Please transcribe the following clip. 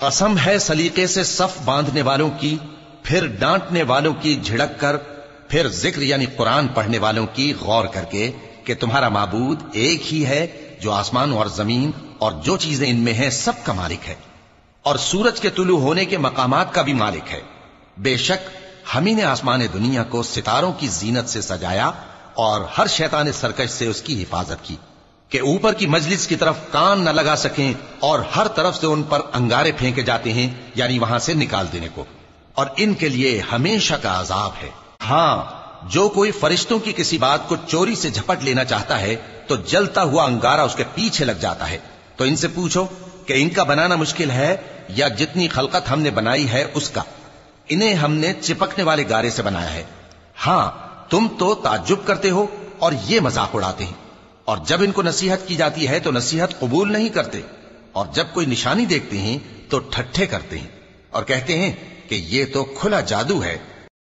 कसम है सलीके से सफ बांधने वालों की, फिर डांटने वालों की झिड़क कर, फिर जिक्र यानी कुरान पढ़ने वालों की गौर करके कि तुम्हारा माबूद एक ही है जो आसमान और जमीन और जो चीजें इनमें हैं सब का मालिक है, और सूरज के तुलू होने के मकामात का भी मालिक है। बेशक हम ही ने आसमान दुनिया को सितारों की जीनत से सजाया और हर शैतान सरकश से उसकी हिफाजत की कि ऊपर की मजलिस की तरफ कान न लगा सकें, और हर तरफ से उन पर अंगारे फेंके जाते हैं यानी वहां से निकाल देने को, और इनके लिए हमेशा का अजाब है। हां, जो कोई फरिश्तों की किसी बात को चोरी से झपट लेना चाहता है तो जलता हुआ अंगारा उसके पीछे लग जाता है। तो इनसे पूछो कि इनका बनाना मुश्किल है या जितनी खलकत हमने बनाई है उसका। इन्हें हमने चिपकने वाले गारे से बनाया है। हां, तुम तो ताज्जुब करते हो और ये मजाक उड़ाते हैं, और जब इनको नसीहत की जाती है तो नसीहत कबूल नहीं करते, और जब कोई निशानी देखते हैं तो ठट्ठे करते हैं और कहते हैं कि ये तो खुला जादू है।